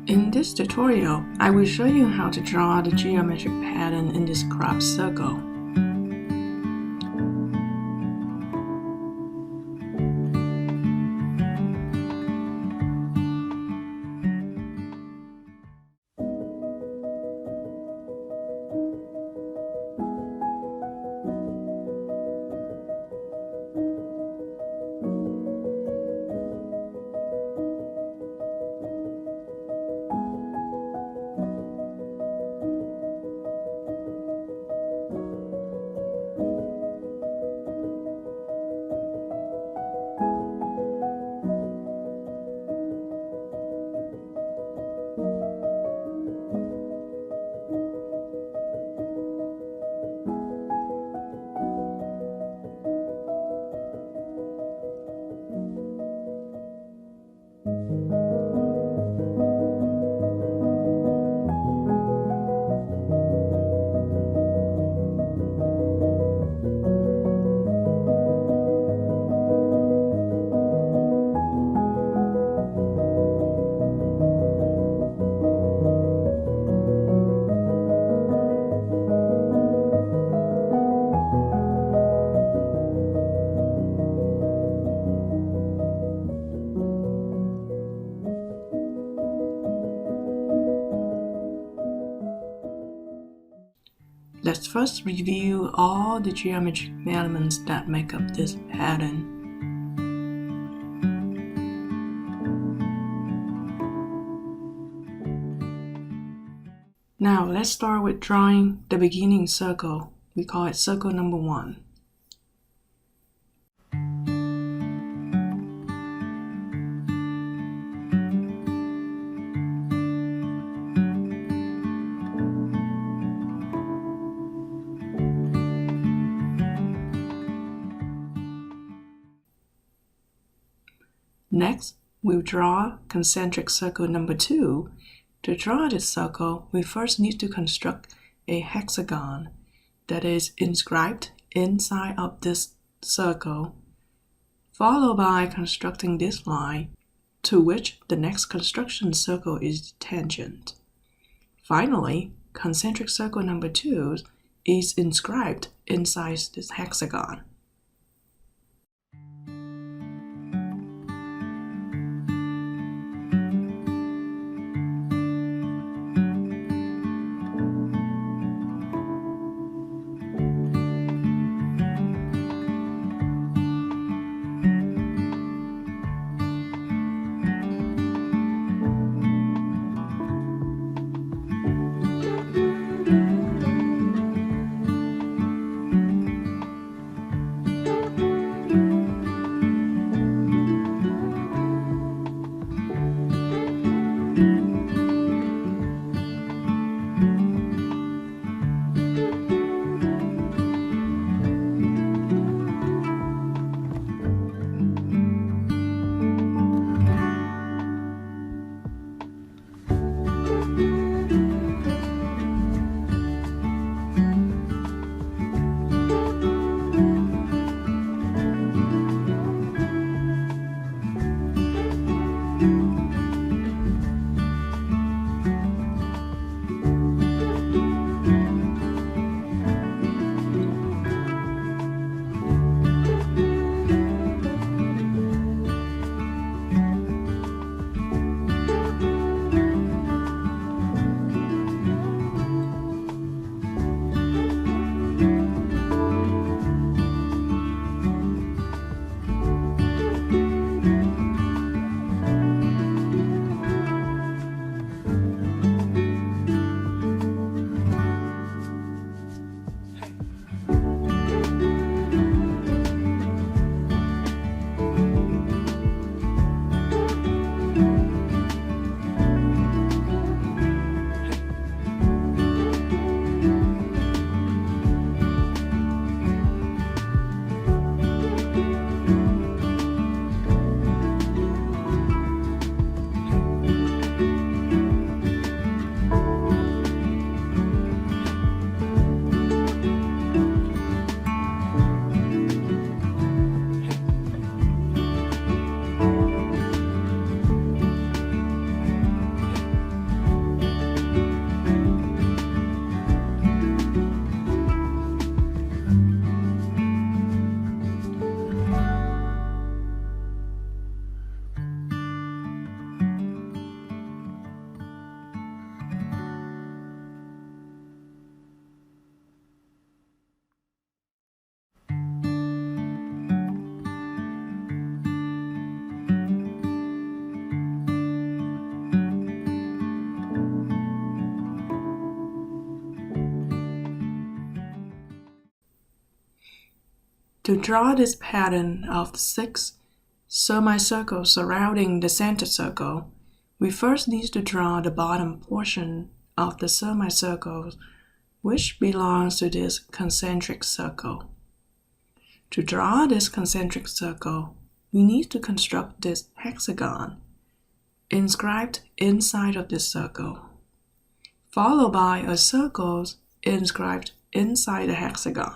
In this tutorial, I will show you how to draw the geometric pattern in this crop circle. Let's first review all the geometric elements that make up this pattern. Now let's start with drawing the beginning circle. We call it circle number 1. Next, we'll draw concentric circle number 2. To draw this circle, we first need to construct a hexagon that is inscribed inside of this circle, followed by constructing this line to which the next construction circle is tangent. Finally, concentric circle number 2 is inscribed inside this hexagon. To draw this pattern of 6 semicircles surrounding the center circle, we first need to draw the bottom portion of the semicircle, which belongs to this concentric circle. To draw this concentric circle, we need to construct this hexagon inscribed inside of this circle, followed by a circle inscribed inside the hexagon.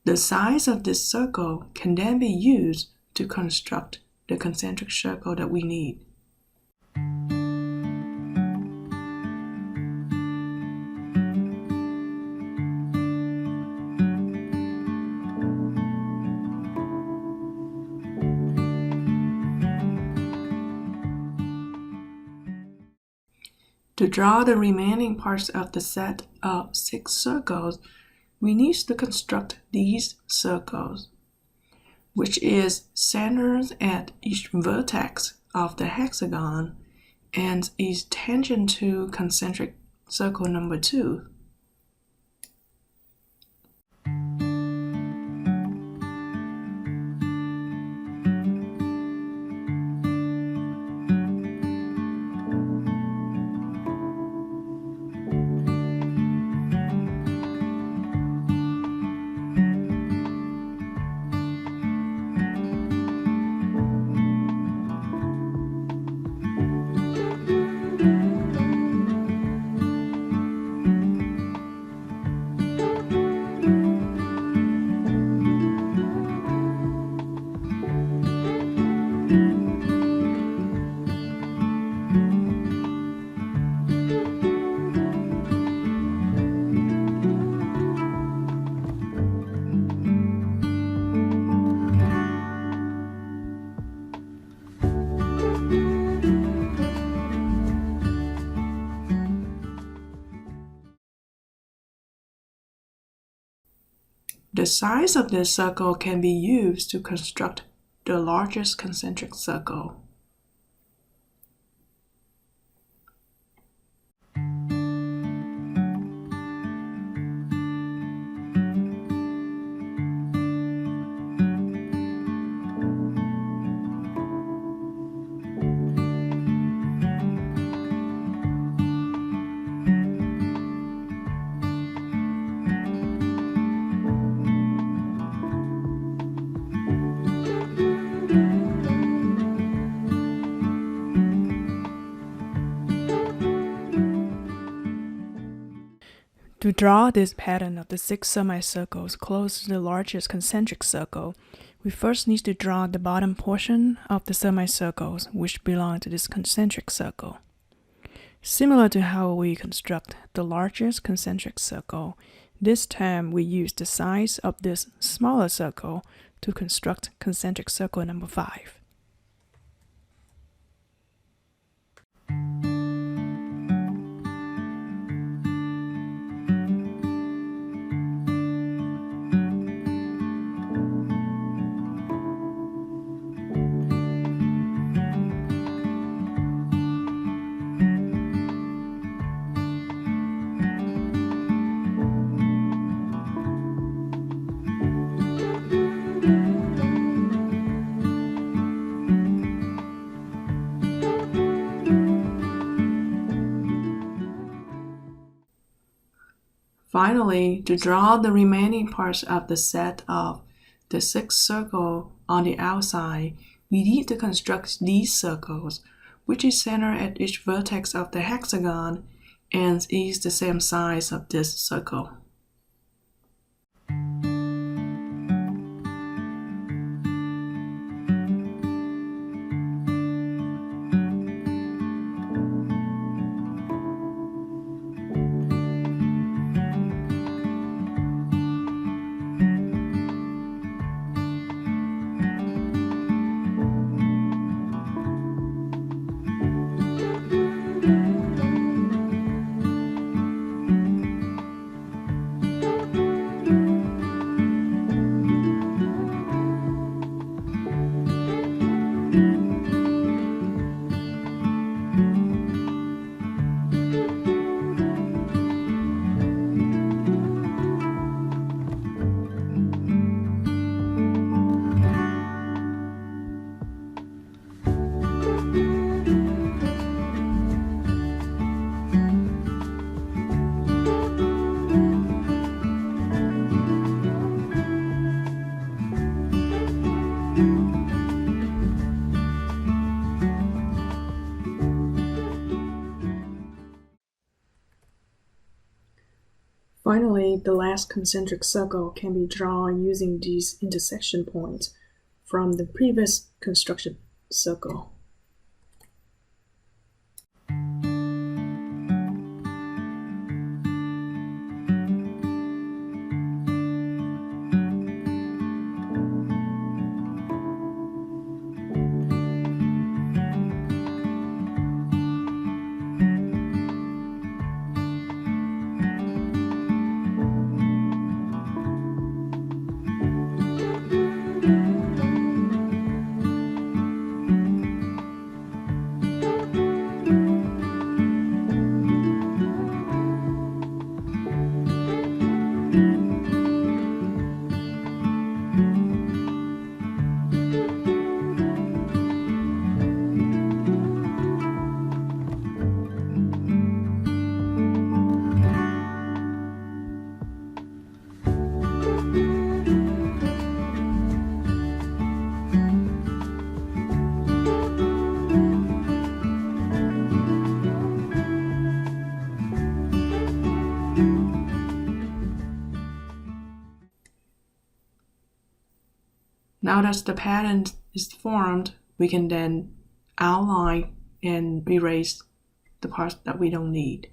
The size of this circle can then be used to construct the concentric circle that we need. To draw the remaining parts of the set of 6 circles, we need to construct these circles, which is centered at each vertex of the hexagon and is tangent to concentric circle number 2. The size of this circle can be used to construct the largest concentric circle. To draw this pattern of the 6 semicircles close to the largest concentric circle, we first need to draw the bottom portion of the semicircles which belong to this concentric circle. Similar to how we construct the largest concentric circle, this time we use the size of this smaller circle to construct concentric circle number 5. Finally, to draw the remaining parts of the set of the 6 circles on the outside, we need to construct these circles, which is centered at each vertex of the hexagon and is the same size of this circle. Finally, the last concentric circle can be drawn using these intersection points from the previous construction circle. Now that the pattern is formed, we can then outline and erase the parts that we don't need.